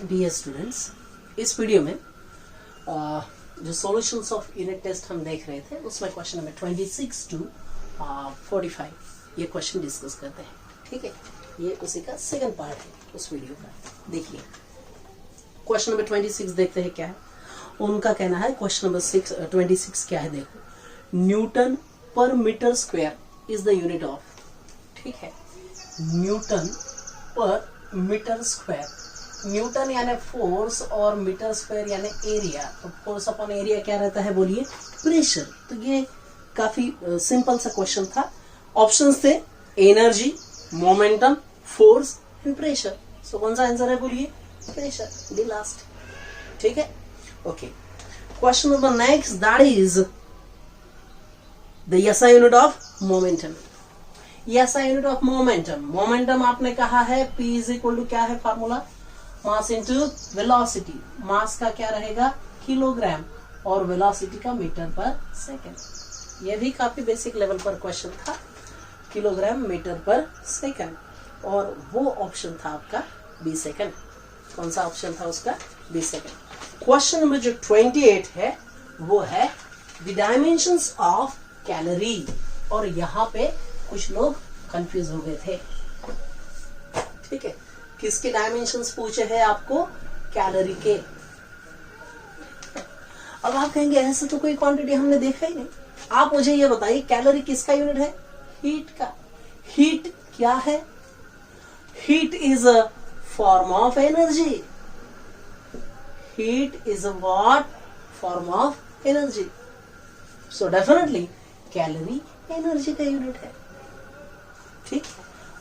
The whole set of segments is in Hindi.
डियर स्टूडेंट्स, इस वीडियो में जो सॉल्यूशंस ऑफ यूनिट टेस्ट हम देख रहे थे उसमें क्वेश्चन नंबर 26 टू 45 ये क्वेश्चन डिस्कस करते हैं। ठीक है, ये उसी का सेकंड पार्ट है उस वीडियो का। देखिए क्वेश्चन नंबर 26 देखते हैं क्या है। उनका कहना है क्वेश्चन नंबर 26 क्या है, देखो, newton per metre square is the unit of, ठीक है, newton per metre square, newton यानी फोर्स और मीटर स्क्वायर यानी एरिया, तो फोर्स अपॉन एरिया क्या रहता है बोलिए, प्रेशर। तो ये काफी सिंपल सा क्वेश्चन था। ऑप्शंस थे energy, momentum, force and pressure. So कौन सा आंसर है बोलिए, प्रेशर, द लास्ट। ठीक है, okay. Question number next, that is the SI unit of momentum. SI unit of momentum, momentum आपने कहा है P इज इक्वल टू क्या है फार्मूला, मास इंटू वेलोसिटी। मास का क्या रहेगा, किलोग्राम, और वेलोसिटी का मीटर पर सेकंड। ये भी काफी बेसिक लेवल पर क्वेश्चन था, किलोग्राम मीटर पर सेकंड, और वो ऑप्शन था आपका बी सेकंड। कौन सा ऑप्शन था उसका, बी सेकंड। क्वेश्चन नंबर जो 28 है वो है द डायमेंशंस ऑफ कैलोरी, और यहाँ पे कुछ लोग कंफ्यूज हो गए थे। ठीक है, किसके डायमेंशंस पूछे हैं आपको, कैलोरी के। अब आप कहेंगे ऐसे तो कोई क्वांटिटी हमने देखा ही नहीं। आप मुझे ये बताइए कैलोरी किसका यूनिट है, हीट का। हीट क्या है, heat is a form of energy. Heat is a what, form of energy. So definitely calorie energy का यूनिट है। ठीक,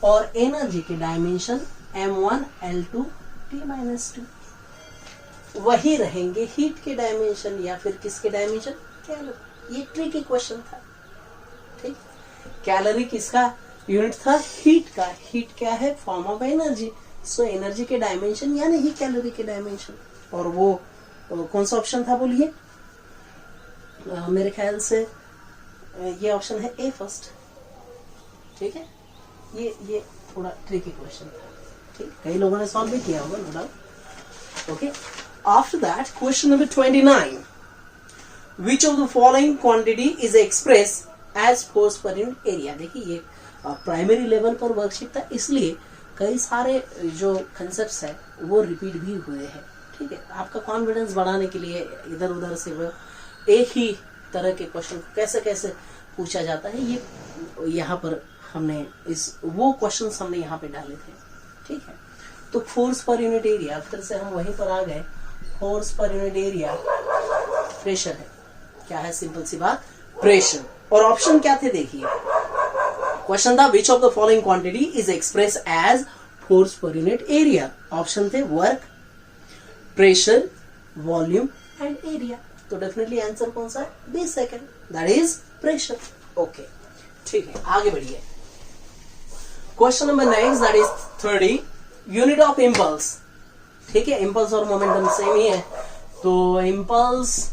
और एनर्जी के डायमेंशन m1 L2 T-2 वही रहेंगे हीट के डायमेंशन, या फिर किसके डायमेंशन, कैलोरी। ये ट्रिकी क्वेश्चन था। ठीक, कैलोरी किसका यूनिट था, हीट का। हीट क्या है, form of energy. So energy के डायमेंशन यानी ही कैलोरी के डायमेंशन। और वो कौन सा ऑप्शन था बोलिए, मेरे ख्याल से ये ऑप्शन है ए फर्स्ट। ठीक है, ये थोड़ा ट्रिकी क्वेश्चन था। ठीक, कई लोगों ने सॉल्व भी किया होगा no doubt. Okay, after that question number 29, which of the following quantity is express as force per unit area. देखिए ये प्राइमरी लेवल पर वर्कशीट था, इसलिए कई सारे जो कंसेप्ट्स है वो रिपीट भी हुए हैं। ठीक है, आपका कॉन्फिडेंस बढ़ाने के लिए इधर उधर से वो एक ही तरह के क्वेश्चन कैसे कैसे पूछा जाता है, ये यहाँ पर हमने वो क्वेश्चंस हमने यहाँ पे डाले थे। ठीक है, तो फोर्स पर यूनिट एरिया, फिर से हम वहीं पर आ गए। Force per unit area pressure है। क्या है, सिंपल सी बात, प्रेशर। और ऑप्शन क्या थे देखिए, क्वेश्चन था which of the following quantity is express as force per unit area. Option थे work, pressure, volume and area. तो डेफिनेटली आंसर कौन सा है, B second, that is pressure. Okay, ठीक है, आगे बढ़िए। Question number next, that is 30, unit of impulse. ठीक है, इम्पल्स और मोमेंटम सेम ही है, तो इम्पल्स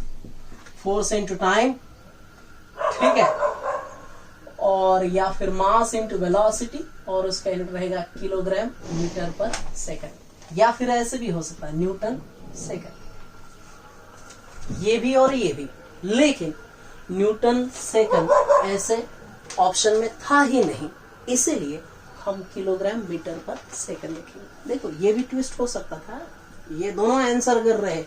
फोर्स इनटू टाइम, ठीक है, और या फिर मास इनटू वेलोसिटी, और उसका यूनिट रहेगा किलोग्राम मीटर पर सेकंड, या फिर ऐसे भी हो सकता है न्यूटन सेकंड। ये भी और ये भी, लेकिन न्यूटन सेकंड ऐसे ऑप्शन में था ही नहीं, इसीलिए हम किलोग्राम मीटर पर सेकंड लिखेंगे। देखो ये भी ट्विस्ट हो सकता था, ये दोनों आंसर कर रहे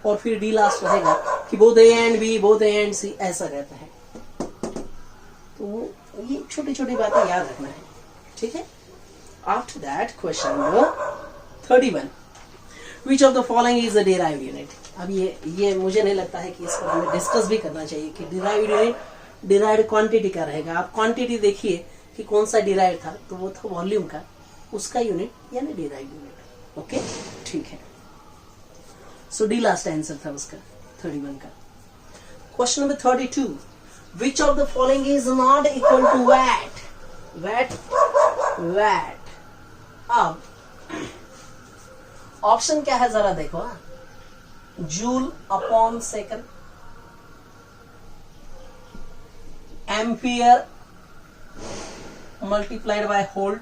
और फिर डी लास्ट रहेगा कि both A and B, both A and C, ऐसा रहता है। तो ये छोटी छोटी बातें याद रखना है। ठीक है, after that question number 31, which of the following is a derived unit. अब ये मुझे नहीं लगता है कि इस पर हमें डिस्कस भी करना चाहिए कि डिराइव्ड यूनिट डिराइव्ड क्वांटिटी का रहेगा। आप क्वांटिटी देखिए कि कौन सा डिराइव्ड था, तो वो था वॉल्यूम का, उसका यूनिट यानी डिराइव्ड यूनिट। ओके, ठीक है, सो डी लास्ट आंसर था उसका 31 का। Question number 32, which of the following is not equal to watt. Watt. अब ऑप्शन क्या है जरा देखो, joule upon second, ampere multiplied by volt,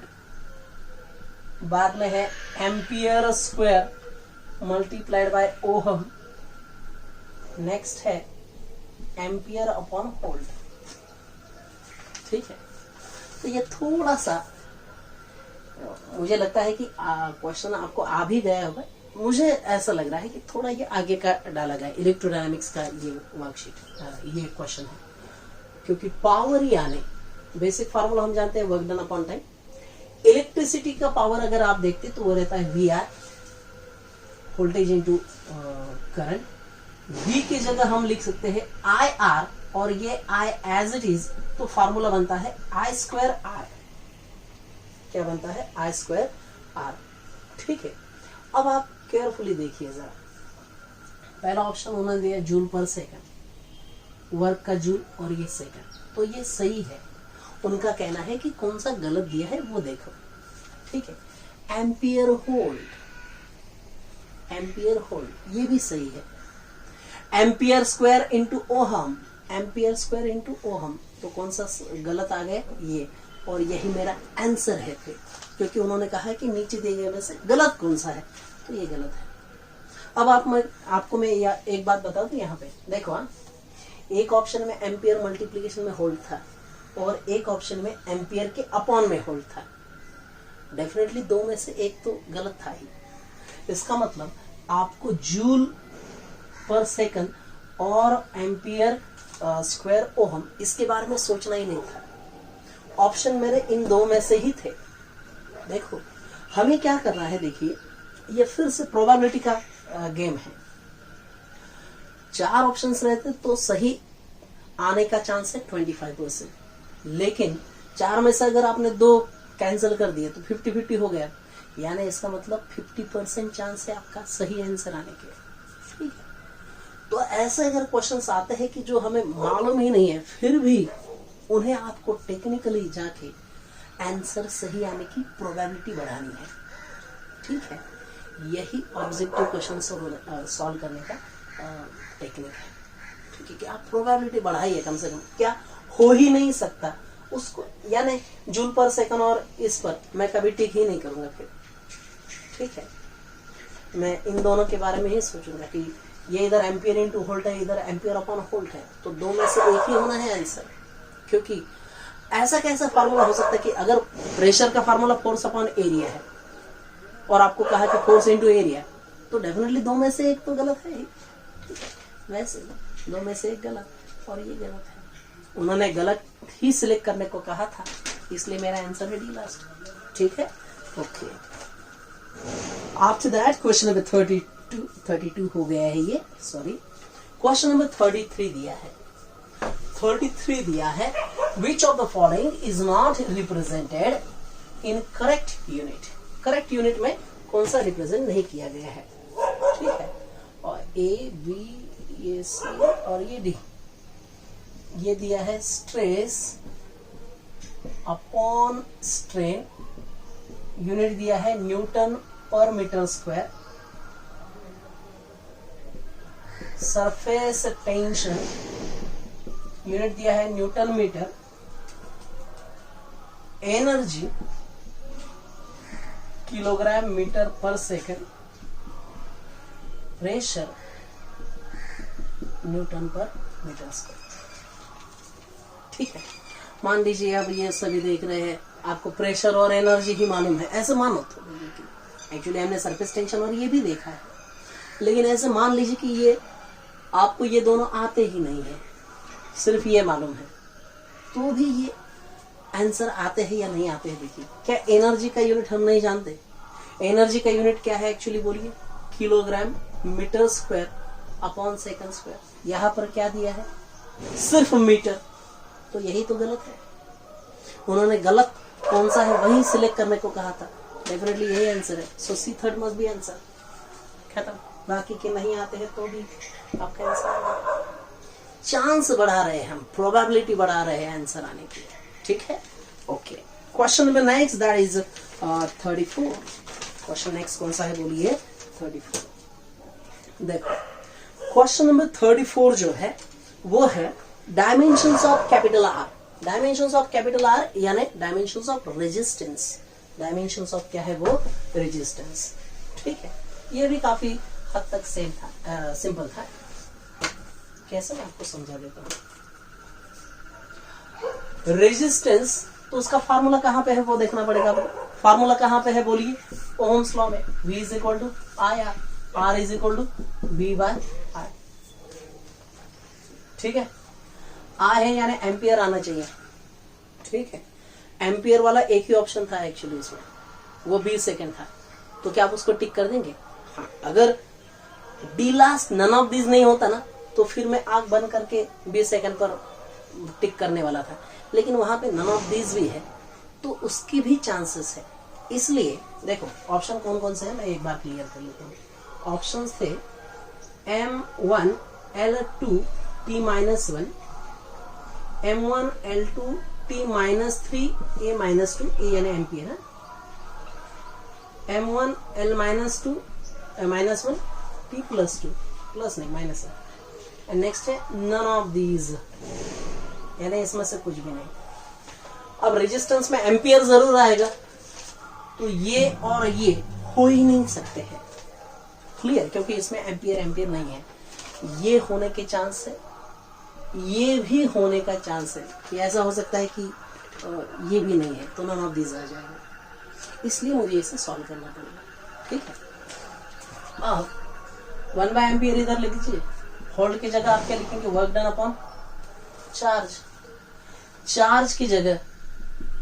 बाद में है ampere square multiplied by ohm, next है एम्पियर अपॉन वोल्ट। ठीक है, तो ये थोड़ा सा मुझे लगता है कि क्वेश्चन आपको आ भी गया होगा, मुझे ऐसा लग रहा है कि थोड़ा ये आगे का डाला गया इलेक्ट्रोडायनामिक्स का ये वर्कशीट, ये क्वेश्चन है, क्योंकि पावर यानी बेसिक फार्मूला हम जानते हैं work done upon time. Electricity का पावर अगर आप देखते तो वो रहता है V R, voltage into current. V की जगह हम लिख सकते हैं आई आर, और ये आई एज इट इज, तो फार्मूला बनता है आई स्क्वायर आर। क्या बनता है? आई स्क्वायर आर। ठीक है, अब आप केयरफुली देखिए जरा, पहला ऑप्शन उन्होंने दिया जूल पर सेकंड, वर्क का जूल और ये सेकंड, तो ये सही है। उनका कहना है कि कौन सा गलत दिया है वो देखो। ठीक है, एम्पियर होल्ड, एम्पियर होल्ड ये भी सही है। Ampere square into ohm, ampere square into ohm, तो कौन सा गलत आ गया? ये, और यही मेरा आंसर है फिर, क्योंकि उन्होंने कहा है कि नीचे दिए गए में से गलत कौन सा है, तो ये गलत है। अब आपको मैं एक बात बता दूं, यहाँ पे देखो, हाँ, एक ऑप्शन में एम्पियर मल्टीप्लिकेशन में होल्ड था और एक ऑप्शन में एम्पियर के अपॉन में होल्ड था। डेफिनेटली दो में से एक तो गलत था ही। इसका मतलब आपको जूल पर सेकंड और एम्पियर स्क्वायर ओहम इसके बारे में सोचना ही नहीं था। ऑप्शन मेरे इन दो में से ही थे। देखो हमें क्या करना है, देखिए ये फिर से प्रोबेबिलिटी का गेम है। चार ऑप्शंस रहते तो सही आने का चांस है 25%, लेकिन चार में से अगर आपने दो कैंसिल कर दिए तो 50-50 हो गया, यानी इसका मतलब 50% चांस है आपका सही आंसर आने के। ठीक है, तो ऐसे अगर क्वेश्चंस आते हैं कि जो हमें मालूम ही नहीं है, फिर भी उन्हें आपको टेक्निकली जाके आंसर सही आने की प्रोबेबिलिटी बढ़ानी है। ठीक है, यही ऑब्जेक्टिव क्वेश्चन सॉल्व करने का टेक्निक है। ठीक है, कि आप प्रोबेबिलिटी बढ़ाइए कम से कम, क्या हो ही नहीं सकता उसको, यानी जूल पर सेकंड और इस पर मैं कभी टिक ही नहीं करूंगा फिर। ठीक है, मैं इन दोनों के बारे में ही सोचूंगा कि ये इधर एम्पियर इंटू वोल्ट है, इधर एम्पियर अपॉन वोल्ट है, तो दो में से एक ही होना है आंसर। क्योंकि ऐसा कैसा फार्मूला हो सकता है कि अगर प्रेशर का फार्मूला फोर्स अपॉन एरिया है और आपको कहा कि फोर्स इंटू एरिया, तो डेफिनेटली दो में से एक तो गलत है ही। वैसे दो में से एक गलत और ये गलत है। उन्होंने गलत ही सिलेक्ट करने को कहा था, इसलिए मेरा आंसर है डी लास्ट। ठीक है, okay. After that question number 32 हो गया है ये, सॉरी। क्वेश्चन नंबर 33 दिया है। 33 दिया है, which of the following is not represented in correct unit? Correct unit में कौन सा रिप्रेजेंट नहीं किया गया है? ठीक है, और ए बी ये सी और ये डी, ये दिया है स्ट्रेस अपॉन स्ट्रेन, यूनिट दिया है newton per metre square, surface tension unit दिया है newton metre, energy kilogram metre per second, pressure newton per metre square. ठीक है, मान लीजिए अब ये सभी देख रहे हैं, आपको प्रेशर और एनर्जी ही मालूम है, ऐसे मानो तो। एक्चुअली हमने सरफेस टेंशन और ये भी देखा है, लेकिन ऐसे मान लीजिए कि ये आपको ये दोनों आते ही नहीं है, सिर्फ ये मालूम है, तो भी ये आंसर आते हैं या नहीं आते हैं। देखिए, क्या एनर्जी का यूनिट हम नहीं जानते? एनर्जी का यूनिट क्या है एक्चुअली, बोलिए? Kilogram metre square upon second square. यहाँ पर क्या दिया है? सिर्फ मीटर, तो यही तो गलत है। उन्होंने गलत कौन सा है वही सिलेक्ट करने को कहा था, डेफिनेटली यही आंसर है। सो सी थर्ड मस्ट बी आंसर, खत्म। बाकी के नहीं आते हैं तो भी आपका आंसर, चांस बढ़ा रहे हैं हम, प्रोबेबिलिटी बढ़ा रहे हैं आंसर आने की। ठीक है, okay. Question number next, that is 34। Question next कौन सा है बोलिए? 34। देखो क्वेश्चन नंबर 34 जो है वो है dimensions of capital R. Dimensions of capital R यानी dimensions of resistance. Dimensions of क्या है वो? रेजिस्टेंस। ठीक है, ये भी काफी हद तक सेम था, सिंपल था। कैसे मैं आपको समझा देता हूँ। रेजिस्टेंस, तो उसका फार्मूला कहाँ पे है वो देखना पड़ेगा। फार्मूला कहाँ पे है बोलिए, ओम्स लॉ में। V is equal to I R, R is equal to B by I। ठीक है, I है यानी एम्पियर आना चाहिए। ठीक है, एम्पियर वाला एक ही ऑप्शन था एक्चुअली इसमें, वो 20 सेकेंड था। तो क्या आप उसको टिक कर देंगे? हाँ, अगर D last none of this नहीं होता ना, तो फिर मैं आंख बंद करके 20 सेकेंड पर टिक करने वाला था, लेकिन वहां पे नन ऑफ दिस भी है, तो उसकी भी चांसेस है। इसलिए देखो ऑप्शन कौन कौन से हैं, मैं एक बार क्लियर कर लेता हूँ। ऑप्शंस थे M1 L2 T-1, M1 L2 T-3 A-2, A यानी एम्पियर है, M1 L-2 -1 T+2, प्लस नहीं माइनस है, एंड नेक्स्ट है नन ऑफ दीज, यानी इसमें से कुछ भी नहीं। अब रेजिस्टेंस में एम्पियर जरूर आएगा, तो ये और ये हो ही नहीं सकते हैं, क्लियर, क्योंकि इसमें एम्पियर नहीं है। ये होने के चांस है, ये भी होने का चांस है कि ऐसा हो सकता है कि ये भी नहीं है, तो नन ऑफ दीज आ जाएगा। इसलिए मुझे इसे सॉल्व करना पड़ेगा। ठीक है, अब 1 बाय एम्पियर इधर लिख दीजिए, होल्ड की जगह आप क्या लिखेंगे, work done upon charge. Charge की जगह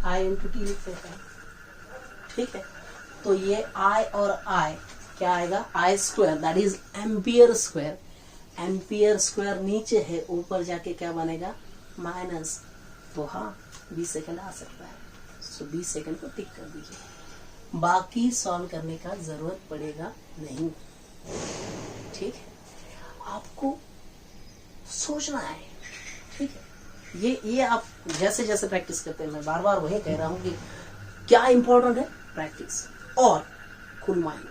I इंटू टी लिख देते हैं। ठीक है, तो ये I और I क्या आएगा, I square, that is ampere square. Ampere square नीचे है, ऊपर जाके क्या बनेगा, माइनस। तो हाँ 20 सेकंड आ सकता है, सो 20 सेकंड को टिक कर दीजिए। बाकी सॉल्व करने का जरूरत पड़ेगा नहीं। ठीक है, आपको सोचना है। ठीक है, ये आप जैसे जैसे प्रैक्टिस करते हैं, मैं बार बार वही कह रहा हूँ कि क्या इंपॉर्टेंट है, प्रैक्टिस और कूल माइंड।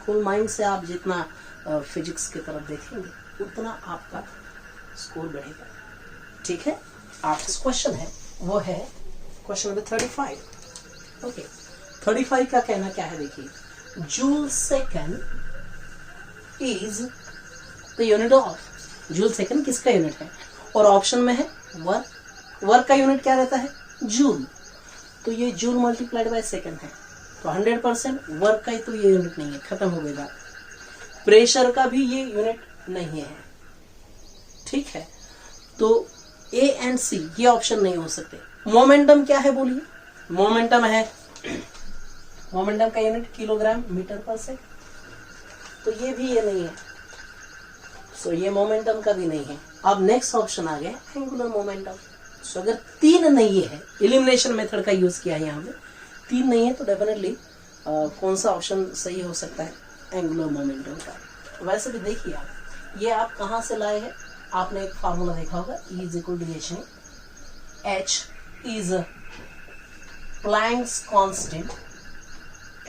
कूल माइंड से आप जितना फिजिक्स की तरफ देखेंगे, उतना आपका स्कोर बढ़ेगा। ठीक है, आपसे क्वेश्चन है, वो है क्वेश्चन नंबर 35। ओके, 35 का कहना क्या है, देखिए, joule second is the unit of. Joule second किसका यूनिट है, और ऑप्शन में है वर्क। वर्क का यूनिट क्या रहता है, जूल। तो ये जूल मल्टीप्लाइड बाय सेकंड है, तो 100% वर्क का ही तो ये यूनिट नहीं है, खत्म हो गई बात। प्रेशर का भी ये यूनिट नहीं है। ठीक है, तो ए एंड सी ये ऑप्शन नहीं हो सकते। मोमेंटम क्या है बोलिए, मोमेंटम है, मोमेंटम का unit kilogram metre per second, तो ये भी ये नहीं है, सो ये मोमेंटम का भी नहीं है। अब नेक्स्ट ऑप्शन आ गया एंगुलर मोमेंटम। सो अगर 3 नहीं है, एलिमिनेशन मेथड का यूज किया है यहाँ पे, 3 नहीं है, तो डेफिनेटली कौन सा ऑप्शन सही हो सकता है, एंगुलर मोमेंटम का। वैसे भी देखिए आप, ये आप कहाँ से लाए हैं, आपने एक फार्मूला देखा होगा, E is equal to H, H is Planck's constant.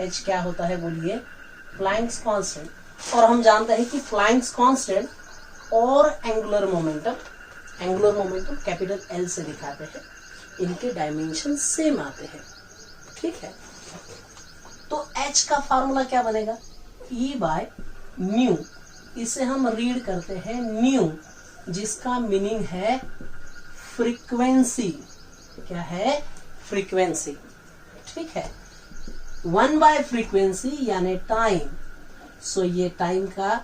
H क्या होता है बोलिए, प्लैंक्स कांस्टेंट, और हम जानते हैं कि प्लैंक्स कांस्टेंट और एंगुलर मोमेंटम कैपिटल L से दिखाते हैं, इनके डायमेंशन सेम आते हैं। ठीक है, तो H का फार्मूला क्या बनेगा, E बाय म्यू, इसे हम रीड करते हैं न्यू, जिसका मीनिंग है फ्रीक्वेंसी। क्या है, फ्रीक्वेंसी। ठीक है, 1 बाय फ्रीक्वेंसी यानी टाइम, सो ये टाइम का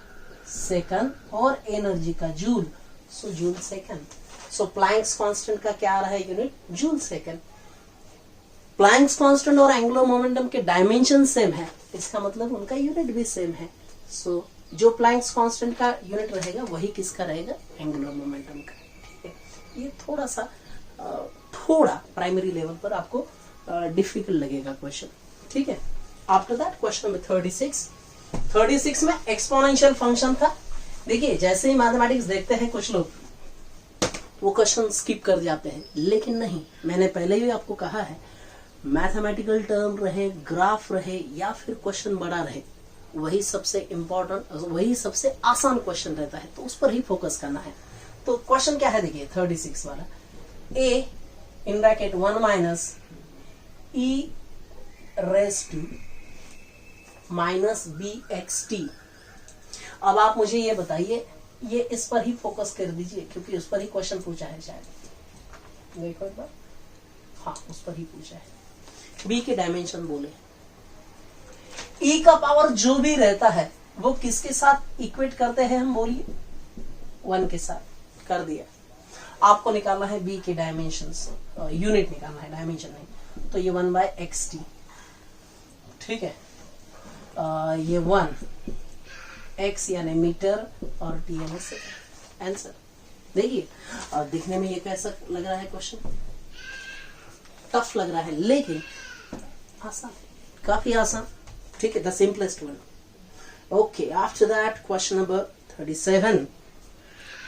सेकंड और एनर्जी का जूल, सो जूल सेकंड। सो प्लैंक्स कांस्टेंट का क्या आ रहा है unit, joule second. Planck's constant और एंगुलर मोमेंटम के डायमेंशन सेम है, इसका मतलब उनका यूनिट भी सेम है। सो जो प्लैंक्स कांस्टेंट का यूनिट रहेगा वही किसका रहेगा, एंगुलर मोमेंटम का। ठीक है, ये थोड़ा सा थोड़ा प्राइमरी लेवल पर आपको डिफिकल्ट लगेगा क्वेश्चन। ठीक है, आफ्टर दैट क्वेश्चन नंबर 36 में एक्सपोनेंशियल फंक्शन था। देखिए, जैसे ही मैथमेटिक्स देखते हैं कुछ लोग, वो क्वेश्चन स्किप कर जाते हैं, लेकिन नहीं, मैंने पहले ही आपको कहा है, मैथमेटिकल टर्म रहे, ग्राफ रहे, या फिर क्वेश्चन बड़ा रहे, वही सबसे इंपॉर्टेंट, वही सबसे आसान क्वेश्चन रहता है, तो उस पर ही फोकस करना है। तो क्वेश्चन क्या है देखिए 36 वाला, a in bracket 1 minus e raise to minus B X T. अब आप मुझे ये बताइए, ये इस पर ही फोकस कर दीजिए क्योंकि उस पर ही क्वेश्चन पूछा है शायद। देखो एक बार, हाँ उस पर ही पूछा है। बी के डायमेंशन बोले, ई का पावर जो भी रहता है वो किसके साथ इक्वेट करते हैं हम, बोलिए 1 के साथ। कर दिया। आपको निकालना है बी के डायमेंशंस, यूनिट निकालना है, डायमेंशन नहीं। तो ये 1/xt, ठीक है। ये 1 x यानी मीटर और t यानी सेकंड। आंसर देखिए, और दिखने में ये कैसा लग रहा है क्वेश्चन, टफ लग रहा है लेकिन आसान, काफी आसान, ठीक है, the simplest one. Okay, after that question number 37,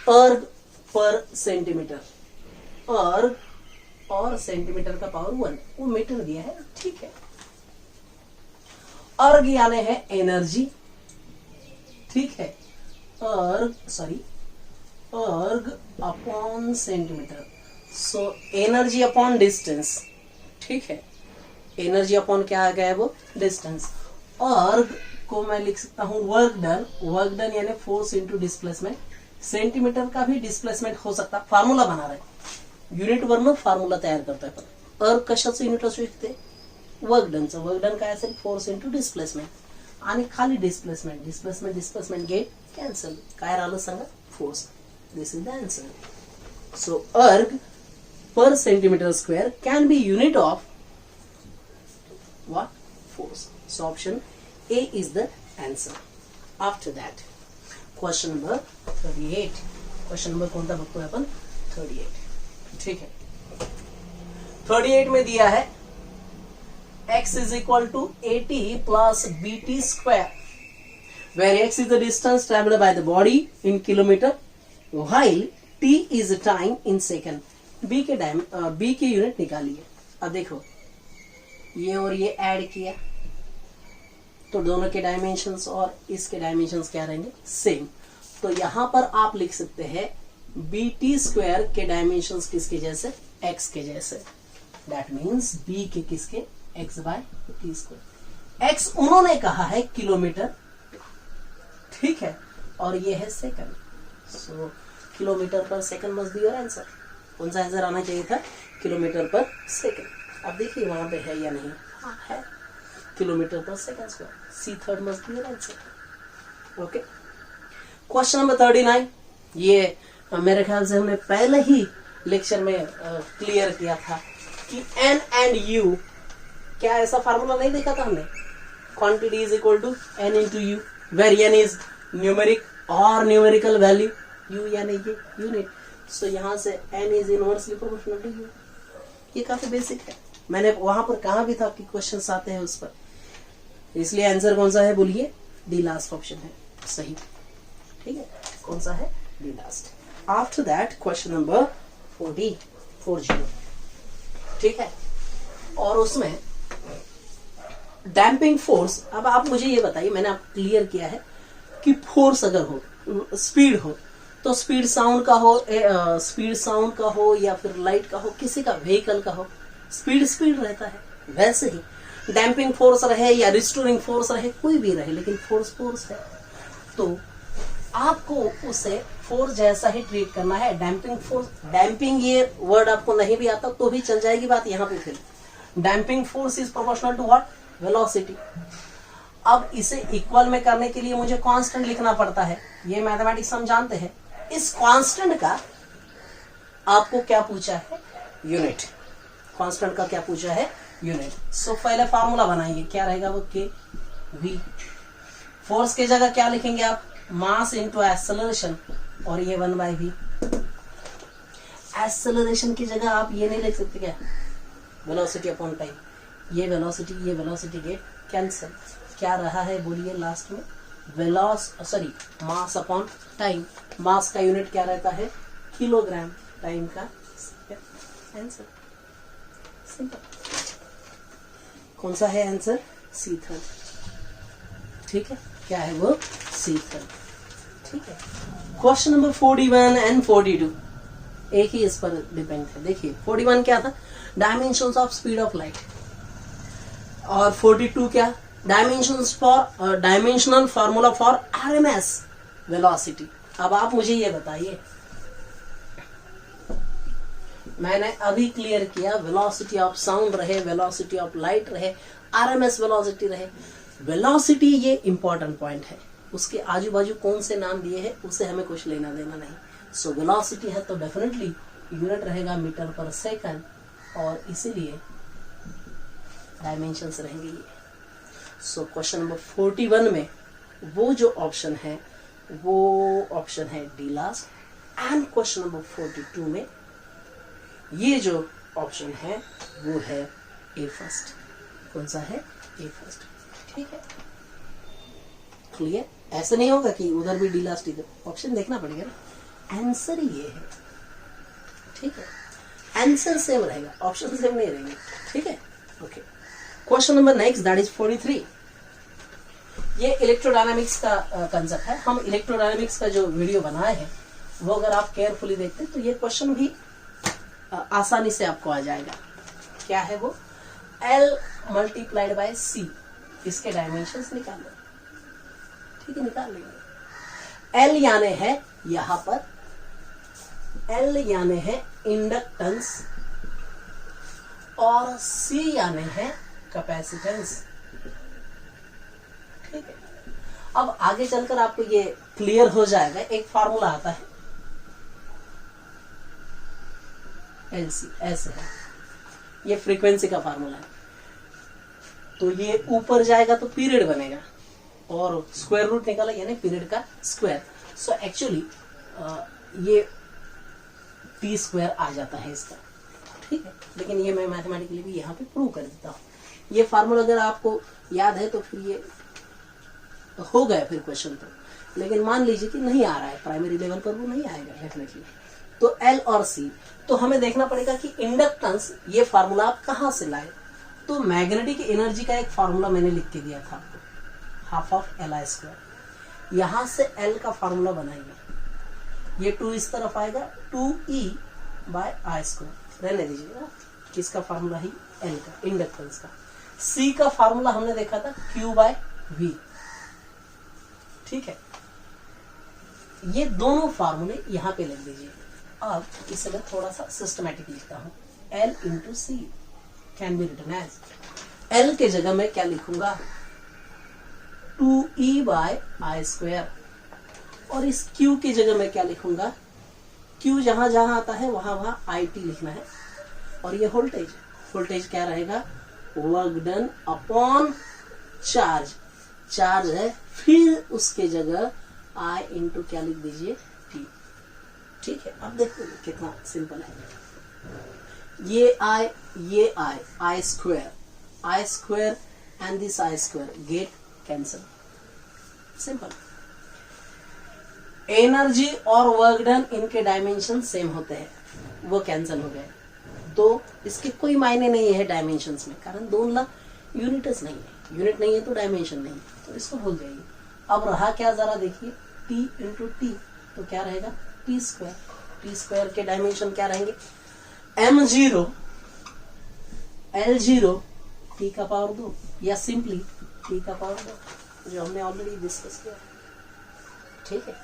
अर्ग पर सेंटीमीटर। अर्ग और सेंटीमीटर का पावर 1, वो मीटर दिया है, ठीक है। अर्ग यानी है एनर्जी, ठीक है। अर्ग upon centimetre, so energy upon distance, ठीक है। एनर्जी अपॉन क्या आ गया है, वो डिस्टेंस। अर्ग को मैं लिख सकता हूं वर्क डन, वर्क डन यानी फोर्स इंटू डिस्प्लेसमेंट। सेंटीमीटर का भी डिस्प्लेसमेंट हो सकता है, फार्मूला बना रहे, युनिट वरनं फार्मूला तयार करतोय आपण। अर्ग कशाचं युनिट असू शकते, वर्क डनचं। वर्क डन काय असेल, फोर्स इंटू डिस्प्लेसमेंट, आणि खाली डिस्प्लेसमेंट, डिस्प्लेसमेंट गेट कॅन्सल, काय राहिलं सांगा, force. This is the answer. So erg per centimetre square can be unit of what, force. So option A is the answer. After that, question number 38. Question number कौन सा बच्चों है अपन, 38, ठीक है। 38 में दिया है x is equal to 80 plus bt square, where x is the distance traveled by the body in kilometer, while t is the time in second. b के यूनिट निकालिए। अब देखो, ये और ये ऐड किया तो दोनों के डायमेंशंस और इसके डायमेंशंस क्या रहेंगे, सेम। तो यहां पर आप लिख सकते हैं बी टी स्क्वायर के डायमेंशंस किसके जैसे, एक्स के जैसे। दैट मीन्स बी के किसके, X by T square. X उन्होंने कहा है किलोमीटर, ठीक है, और ये है second. So kilometre per second must be your answer. कौन सा आंसर आना चाहिए था, किलोमीटर पर सेकंड। अब देखिए वहां पे है या नहीं, हाँ है, kilometre per second square. C third must be your answer. Okay, question number 39, ये मेरे ख्याल से हमने पहले ही लेक्चर में क्लियर किया था कि एन एंड यू, क्या ऐसा फार्मूला नहीं देखा था हमने, quantity is equal to N into U, where N is numeric और न्यूमेरिकल वैल्यू, यू यानी ये यूनिट। सो यहां से N is inversely proportional to U. ये काफी बेसिक है, मैंने वहां पर कहा भी था कि क्वेश्चंस आते हैं उस पर, इसलिए आंसर कौन सा है, बोलिए, डी लास्ट ऑप्शन है सही, ठीक है। कौन सा है, D last. After that question number 40, ठीक है, और उसमें डैम्पिंग फोर्स। अब आप मुझे ये बताइए, मैंने आप क्लियर किया है कि फोर्स अगर हो, स्पीड हो, तो स्पीड साउंड का हो या फिर लाइट का हो, किसी का व्हीकल का हो, स्पीड रहता है। वैसे ही डैम्पिंग फोर्स रहे या रिस्टोरिंग फोर्स रहे, कोई भी रहे, लेकिन फोर्स है, तो आपको उसे फोर्स जैसा ही ट्रीट करना है। डैम्पिंग फोर्स, डैम्पिंग ये वर्ड आपको नहीं भी आता तो भी चल जाएगी बात यहाँ पे। फिर damping force is proportional to what, velocity. अब इसे इक्वल में करने के लिए मुझे कांस्टेंट लिखना पड़ता है, ये मैथमेटिक्स हम जानते हैं। इस कांस्टेंट का आपको क्या पूछा है, यूनिट। कांस्टेंट का क्या पूछा है, यूनिट। सो पहले फार्मूला बनाएंगे, क्या रहेगा वो, के वी। फोर्स की जगह क्या लिखेंगे आप, मास इंटू एक्सेलरेशन, और ये 1/v। एक्सेलरेशन की जगह आप ये नहीं लिख सकते क्या, वेलोसिटी अपॉन टाइम। ये वेलोसिटी गेट कैंसिल, क्या रहा है बोलिए लास्ट में, मास अपॉन टाइम। मास का यूनिट क्या रहता है, किलोग्राम, टाइम का आंसर। सिंपल, कौन सा है आंसर, सी थर्ड, ठीक है, क्या है वो, सी थर्ड, ठीक है। क्वेश्चन नंबर 41 एंड 42 एक ही इस पर डिपेंड है। देखिए 41 क्या था, dimensions of speed of light, और 42 क्या, dimensional formula for RMS velocity. अब आप मुझे ये बताइए, मैंने अभी क्लियर किया वेलोसिटी ऑफ साउंड रहे, वेलोसिटी ऑफ लाइट रहे, आरएमएस वेलोसिटी रहे। वेलोसिटी ये इंपॉर्टेंट पॉइंट है, उसके आजू बाजू कौन से नाम दिए हैं उससे हमें कुछ लेना देना नहीं। सो वेलोसिटी है तो डेफिनेटली यूनिट रहेगा मीटर पर सेकंड, और इसीलिए डायमेंशंस रहेंगे ये। सो क्वेश्चन नंबर 41 में वो जो ऑप्शन है वो ऑप्शन है D last, and question number 42 में ये जो ऑप्शन है वो है ए फर्स्ट। कौन सा है? ए फर्स्ट। ठीक है, क्लियर? ऐसा नहीं होगा कि उधर भी डी लास्ट इधर, ऑप्शन देखना पड़ेगा ना। आंसर ये है, ठीक है, आंसर सेम रहेगा, ऑप्शन सेम नहीं रहेंगे। ठीक है, okay. Question number next, that is 43। ये इलेक्ट्रोडायनामिक्स का कंसेप्ट है। हम इलेक्ट्रोडायनामिक्स का जो वीडियो बनाए हैं वो अगर आप केयरफुली देखते हैं तो ये क्वेश्चन भी आसानी से आपको आ जाएगा। क्या है वो? L मल्टीप्लाइड बाय C, इसके डायमेंशंस निकाल लो। ठीक है, निकाल लेंगे। L यानी है यहां पर, L यानी है इंडक्टेंस, और C यानी है कैपेसिटेंस। ठीक है, अब आगे चलकर आपको ये क्लियर हो जाएगा। एक फार्मूला आता है LC, ऐसे है, ये फ्रीक्वेंसी का फार्मूला है। तो ये ऊपर जाएगा तो पीरियड बनेगा, और स्क्वायर रूट निकाला यानी पीरियड का स्क्वायर। सो एक्चुअली ये टी स्क्वायर आ जाता है इसका। ठीक है, लेकिन ये मैं मैथमेटिकली भी यहाँ पे प्रूव कर देता हूँ। ये फार्मूला अगर आपको याद है तो फिर ये हो गया फिर क्वेश्चन तो। लेकिन मान लीजिए कि नहीं आ रहा है, प्राइमरी लेवल पर वो नहीं आएगा डेफिनेटली। तो L और C, तो हमें देखना पड़ेगा कि इंडक्टेंस ये फार्मूला आप कहां से लाए। तो मैग्नेटिक एनर्जी का एक फार्मूला मैंने लिख के दिया था, हाफ ऑफ Li²। यहां से L का फार्मूला बनाएंगे, ये 2 इस तरफ आएगा, 2E/I²। रहने दीजिएगा, किसका फार्मूला है? L का, इंडक्टेंस का। C का फार्मूला हमने देखा था Q/V। ठीक है, ये दोनों फार्मूले यहां पे लिख दीजिए। अब इसे मैं थोड़ा सा सिस्टमैटिक लिखता हूं। L into C can be written as, L के जगह मैं क्या लिखूंगा? 2E/I²। और इस Q की जगह मैं क्या लिखूंगा? Q जहां जहां आता है वहां वहां IT लिखना है। और ये वोल्टेज, वोल्टेज क्या रहेगा? Work done upon charge, charge है, फिर उसके जगह I इंटू क्या लिख दीजिए? T। ठीक है, अब देखो कितना सिंपल है। ये I² and this I² get cancel. Simple. Energy और वर्क डन इनके डायमेंशन सेम होते हैं, वो कैंसल हो गए। तो इसके कोई मायने नहीं है डायमेंशंस में, कारण दोनों यूनिट्स नहीं है। यूनिट नहीं है तो डायमेंशन नहीं है, तो इसको भूल जाइए। अब रहा क्या, जरा देखिए, T इंटू T, तो क्या रहेगा? T²। T² के डायमेंशन क्या रहेंगे? M0 L0 T का पावर 2, या सिंपली T का पावर 2, जो हमने ऑलरेडी डिस्कस किया। ठीक है,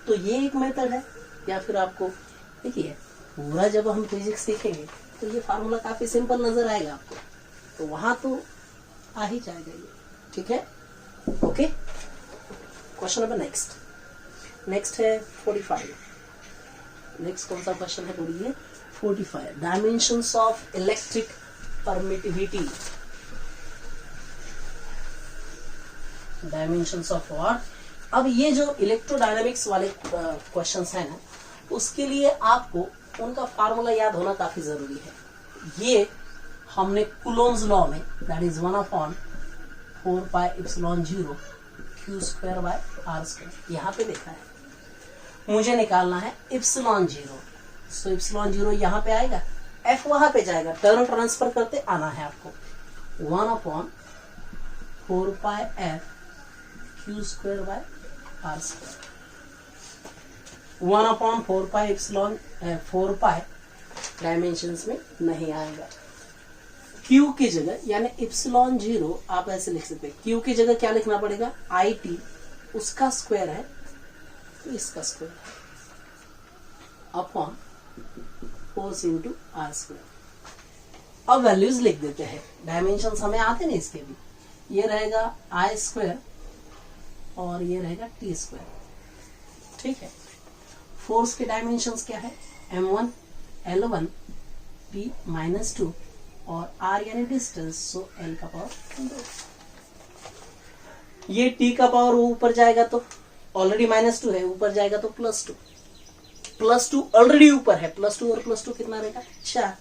तो ये एक मेथड है। या फिर आपको देखिए, पूरा जब हम फिजिक्स सीखेंगे तो ये फार्मूला काफी सिंपल नजर आएगा आपको, तो वहां तो आ ही जाएगा ये। ठीक है, ओके। क्वेश्चन नंबर नेक्स्ट है 45। नेक्स्ट कौन सा क्वेश्चन है? बोलिए 45। Dimensions of electric permittivity. Dimensions of what? अब ये जो इलेक्ट्रोडायनामिक्स वाले क्वेश्चंस हैं ना, उसके लिए आपको उनका फार्मूला याद होना काफी जरूरी है। ये हमने कूलोम्स लॉ में, दैट इज 1/4πε0 Q²/R², यहाँ पे देखा है। मुझे निकालना है ε0। सो ε0 यहाँ पे आएगा, F वहां पे जाएगा, टर्म ट्रांसफर करते आना है आपको। 1/4πF Q²/R²। 1/4πε4π डायमेंशंस में नहीं आएगा। Q की जगह यानी इप्सिलॉन 0 आप ऐसे लिख सकते हैं, Q की जगह क्या लिखना पड़ेगा, IT उसका स्क्वायर है तो इसका square upon force into R square. अब वैल्यूज लिख देते हैं, डायमेंशन हमें आते नहीं इसके भी। ये रहेगा आई स्क्वायर और ये रहेगा टी स्क्वायर, ठीक है। फोर्स के डायमेंशंस क्या है, m1 L1 p -2 और r यानी डिस्टेंस, सो l का पावर 2। ये t का पावर ऊपर जाएगा तो ऑलरेडी -2 है, ऊपर जाएगा तो +2, +2 ऑलरेडी ऊपर है, +2 और +2 कितना रहेगा 4,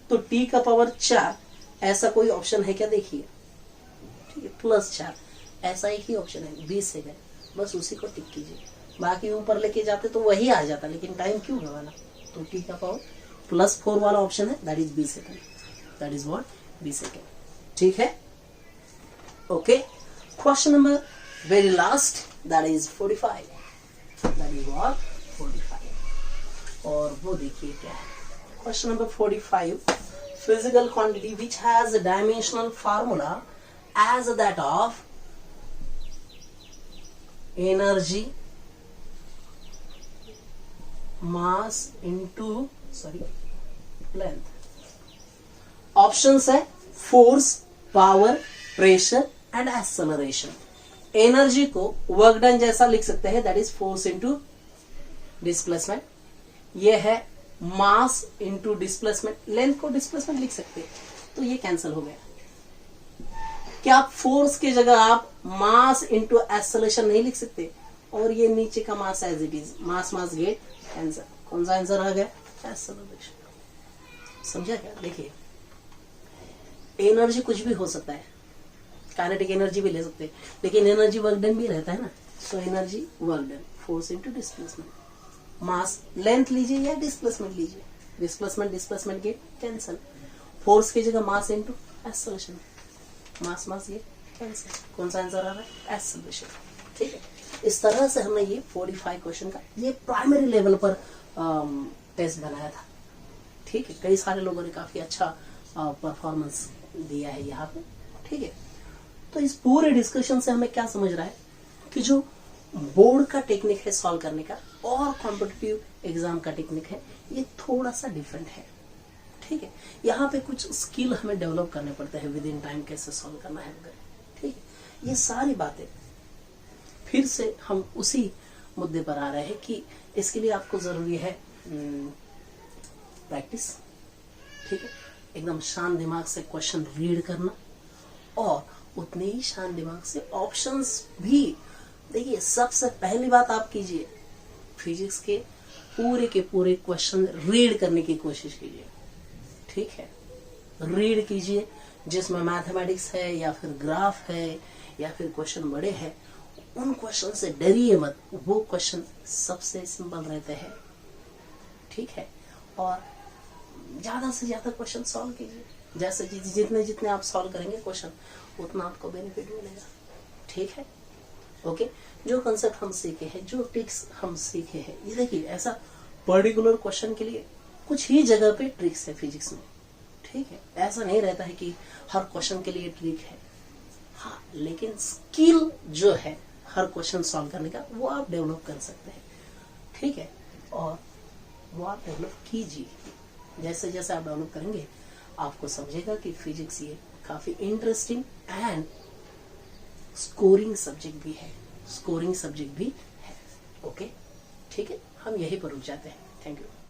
तो t का पावर 4 ऐसा कोई ऑप्शन है क्या, देखिए ठीक है, +4 ऐसा एक ही ऑप्शन है, 20 सेकेंड, बस उसी को टिक कीजिए। बाकी ऊपर लेके जाते तो वही आ जाता, लेकिन टाइम क्यों गवाना। तो t का पावर +4 वाला ऑप्शन है, that is 20 second, that is what 20 second, ठीक है। Okay, question number very last, that is 45, that is what 45, और वो देखिए क्या है। Question number 45, physical quantity which has a dimensional formula as that of energy, mass into length। Options है force, power, pressure and acceleration. Energy को वर्क डन जैसा लिख सकते हैं, that is force into displacement. ये है मास इंटू डिस्प्लेसमेंट, लेंथ को डिस्प्लेसमेंट लिख सकते हैं, तो ये कैंसिल हो गया। क्या फोर्स की जगह आप मास इंटू एक्सेलरेशन नहीं लिख सकते, और ये नीचे का mass as it is, mass mass get answer, कौन सा आंसर आ गया, एक्सेलरेशन। समझा क्या, देखिए एनर्जी कुछ भी हो सकता है, काइनेटिक एनर्जी भी ले सकते हैं, लेकिन एनर्जी वर्क डन भी रहता है ना, so energy work done, force into displacement. मास लेंथ लीजिए या डिस्प्लेसमेंट लीजिए, डिस्प्लेसमेंट गेट कैंसिल, फोर्स की जगह मास इंटू एक्सेलरेशन, मास मास गेट कैंसिल, कौन सा आंसर आ रहा है, एक्सेलरेशन, ठीक है। इस तरह से हमने ये 45 क्वेश्चन का ये प्राइमरी लेवल पर टेस्ट बनाया था, ठीक है। कई सारे लोगों ने काफी अच्छा परफॉर्मेंस दिया है यहाँ पे, ठीक है। तो इस पूरे डिस्कशन से हमें क्या समझ रहा है कि जो बोर्ड का टेक्निक है सॉल्व करने का और कॉम्पिटिटिव एग्जाम का टेक्निक है, ये थोड़ा सा डिफरेंट है, ठीक है। यहाँ पे कुछ स्किल हमें डेवलप करने पड़ते हैं, विद इन टाइम कैसे सॉल्व करना है, ठीक है। ये सारी बातें फिर से हम उसी मुद्दे पर आ रहे हैं कि इसके लिए आपको जरूरी है प्रैक्टिस, ठीक है। एकदम शांत दिमाग से क्वेश्चन रीड करना, और उतने ही शांत दिमाग से ऑप्शंस भी देखिए। सबसे पहली बात आप कीजिए, फिजिक्स के पूरे क्वेश्चन रीड करने की कोशिश कीजिए, ठीक है। रीड कीजिए, जिसमें मैथमेटिक्स है या फिर ग्राफ है या फिर क्वेश्चन बड़े हैं, उन क्वेश्चन से डरिए मत, वो क्वेश्चन सबसे सिंपल रहते हैं, ठीक है। और ज्यादा से ज्यादा क्वेश्चन सॉल्व कीजिए, जैसे जितने आप सॉल्व करेंगे क्वेश्चन, उतना आपको बेनिफिट मिलेगा, ठीक है। ओके, जो कंसेप्ट हम सीखे हैं, जो ट्रिक्स हम सीखे हैं, ये देखिए ऐसा पर्टिकुलर क्वेश्चन के लिए कुछ ही जगह पे ट्रिक्स है फिजिक्स में, ठीक है। ऐसा नहीं रहता है कि हर क्वेश्चन के लिए ट्रिक है, हाँ, लेकिन स्किल जो है हर क्वेश्चन सॉल्व करने का, वो आप डेवलप कर सकते हैं, ठीक है। और वो आप डेवलप कीजिए, जैसे जैसे आप डेवलप करेंगे आपको समझेगा कि फिजिक्स ये काफी इंटरेस्टिंग एंड स्कोरिंग सब्जेक्ट भी है, ओके, ठीक है। हम यहीं पर रुक जाते हैं, थैंक यू।